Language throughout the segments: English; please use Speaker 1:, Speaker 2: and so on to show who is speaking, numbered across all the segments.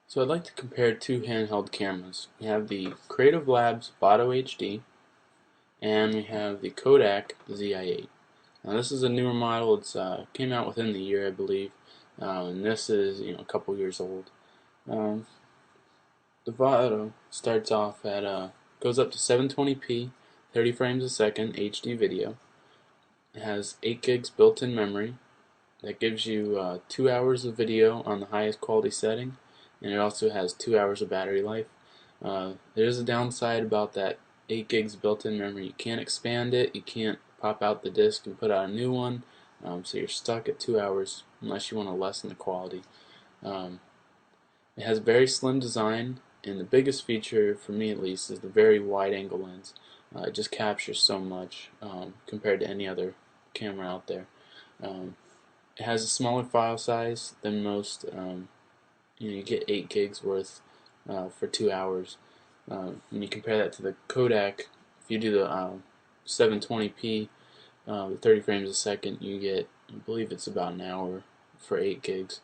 Speaker 1: So I'd like to compare two handheld cameras. We have the Creative Labs Vado HD and we have the Kodak Zi8. Now this is a newer model. It's came out within the year, I believe, and this is a couple years old. Um, the Vado starts off at goes up to 720p, 30 frames a second HD video. It has 8 gigs built-in memory. That gives you 2 hours of video on the highest quality setting, and it also has 2 hours of battery life. There's a downside about that 8 gigs built-in memory. You can't expand it, you can't pop out the disk and put out a new one, so you're stuck at 2 hours unless you want to lessen the quality. Um, it has very slim design, and the biggest feature, for me at least, is the very wide angle lens. It just captures so much compared to any other camera out there. Um, it has a smaller file size than most. You get 8 gigs worth for 2 hours. When you compare that to the Kodak, if you do the 720p, with 30 frames a second, you get, I believe it's about an hour for 8 gigs.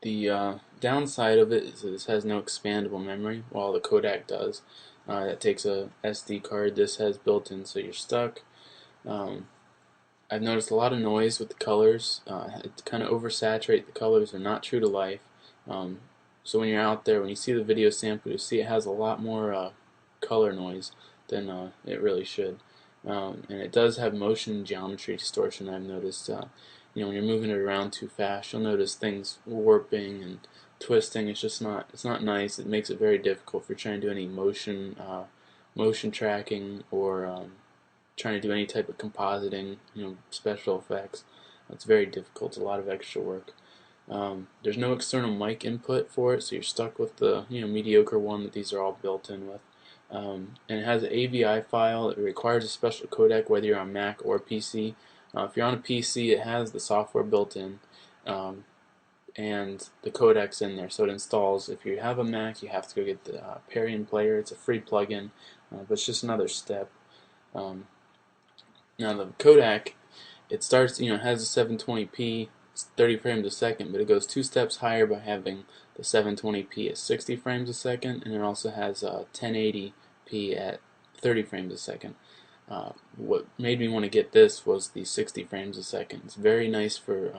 Speaker 1: The downside of it is that this has no expandable memory, while the Kodak does. That takes a SD card. This has built-in, so you're stuck. Um, I've noticed a lot of noise with the colors. It kind of oversaturate the colors. They're not true to life. Um, so when you're out there, when you see the video sample, you see it has a lot more color noise than it really should. And it does have motion geometry distortion. I've noticed. When you're moving it around too fast, you'll notice things warping and twisting. It's not nice. It makes it very difficult if you're trying to do any motion tracking or trying to do any type of compositing, special effects. It's very difficult. It's a lot of extra work. There's no external mic input for it, so you're stuck with the mediocre one that these are all built in with. And it has an AVI file. It requires a special codec whether you're on Mac or PC. If you're on a PC, it has the software built in, and the codec's in there, so it installs. If you have a Mac, you have to go get the Parian player. It's a free plugin, but it's just another step. Um, Now the Kodak, it starts, it has a 720p, 30 frames a second, but it goes 2 steps higher by having the 720p at 60 frames a second, and it also has 1080p at 30 frames a second. What made me want to get this was the 60 frames a second. It's very nice for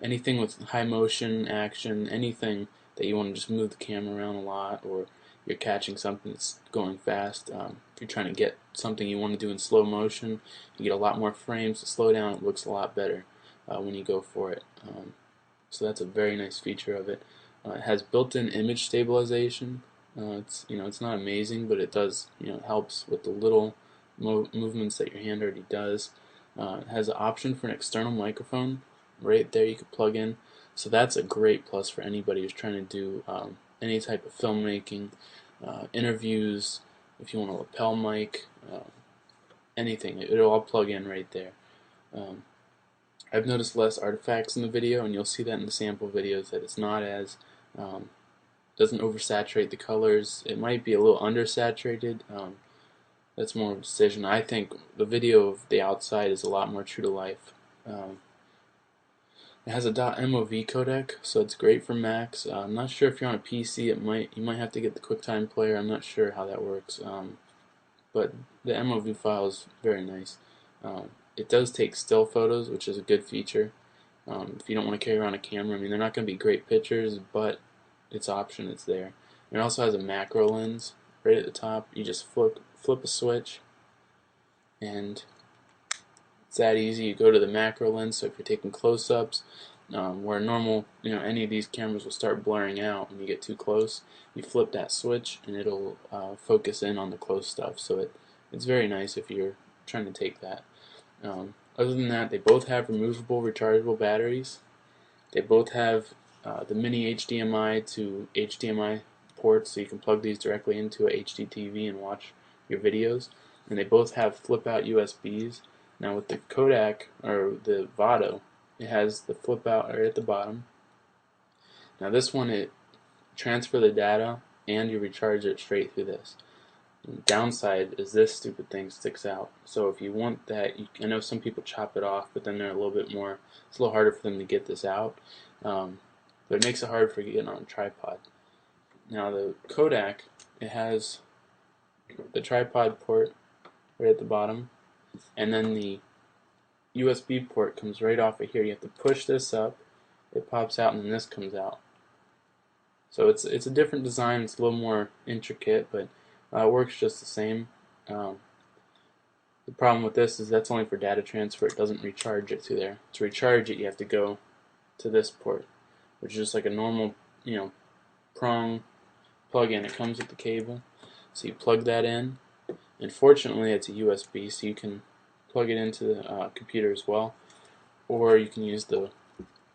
Speaker 1: anything with high motion, action, anything that you want to just move the camera around a lot, or you're catching something that's going fast. If you're trying to get something you want to do in slow motion, you get a lot more frames. To slow down, it looks a lot better when you go for it. So that's a very nice feature of it. It has built-in image stabilization. It's not amazing, but it does. It helps with the little movements that your hand already does. It has an option for an external microphone right there you could plug in. So that's a great plus for anybody who's trying to do any type of filmmaking, interviews, if you want a lapel mic, anything. It'll all plug in right there. Um, I've noticed less artifacts in the video, and you'll see that in the sample videos, that it's not as doesn't oversaturate the colors. It might be a little undersaturated. That's more of a decision. I think the video of the outside is a lot more true to life. It has a .mov codec, so it's great for Macs. I'm not sure if you're on a PC, you might have to get the QuickTime player. I'm not sure how that works, but the MOV file is very nice. It does take still photos, which is a good feature. If you don't want to carry around a camera, they're not going to be great pictures, but it's option. It's there. It also has a macro lens right at the top. You just flip a switch, and it's that easy. You go to the macro lens, so if you're taking close-ups, where normal, any of these cameras will start blurring out when you get too close, you flip that switch and it'll focus in on the close stuff. So it's very nice if you're trying to take that. Other than that, they both have removable rechargeable batteries. They both have the mini HDMI to HDMI ports, so you can plug these directly into a HD TV and watch your videos. And they both have flip-out USBs. Now with the Kodak, or the Vado, it has the flip-out right at the bottom. Now this one, it transfer the data and you recharge it straight through this. And the downside is this stupid thing sticks out. So if you want that, I know some people chop it off, but then they're a little bit more, it's a little harder for them to get this out. But it makes it hard for getting on a tripod. Now the Kodak, it has the tripod port right at the bottom, and then the USB port comes right off of here. You have to push this up, it pops out, and then this comes out. So it's a different design. It's a little more intricate, but it works just the same. The problem with this is that's only for data transfer. It doesn't recharge it to there. To recharge it, you have to go to this port, which is just like a normal, prong plug-in. It comes with the cable, so you plug that in. And fortunately, it's a USB, so you can plug it into the computer as well, or you can use the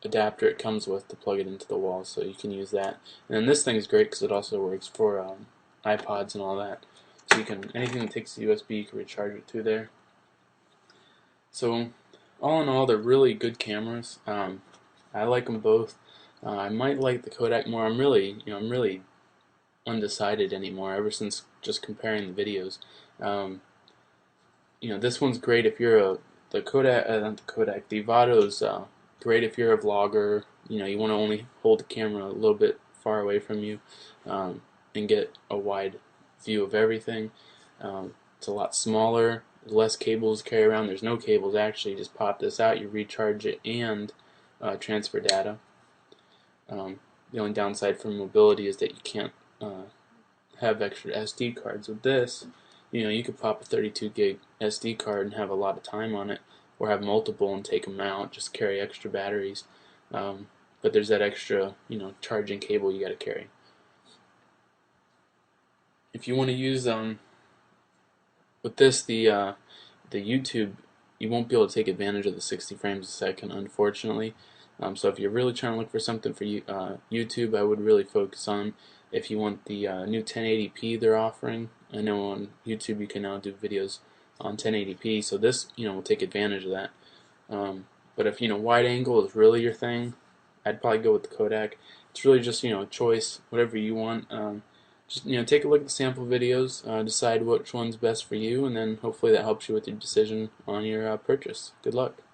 Speaker 1: adapter it comes with to plug it into the wall, so you can use that. And then this thing is great because it also works for iPods and all that. So you can, anything that takes the USB, you can recharge it through there. So all in all, they're really good cameras. I like them both. I might like the Kodak more. I'm really undecided anymore ever since just comparing the videos. This one's great if you're the Kodak, not the Kodak, the Vado's great if you're a vlogger. You want to only hold the camera a little bit far away from you and get a wide view of everything. It's a lot smaller, less cables to carry around. There's no cables actually. You just pop this out, you recharge it, and transfer data. The only downside for mobility is that you can't have extra SD cards. With this, you could pop a 32 gig SD card and have a lot of time on it, or have multiple and take them out, just carry extra batteries. But there's that extra, charging cable you got to carry. If you want to use with this, the YouTube, you won't be able to take advantage of the 60 frames a second, unfortunately. So if you're really trying to look for something for YouTube, I would really focus on, if you want the new 1080p they're offering. I know on YouTube you can now do videos on 1080p, so this will take advantage of that. But if wide angle is really your thing, I'd probably go with the Kodak. It's really just a choice, whatever you want. Just take a look at the sample videos, decide which one's best for you, and then hopefully that helps you with your decision on your purchase. Good luck.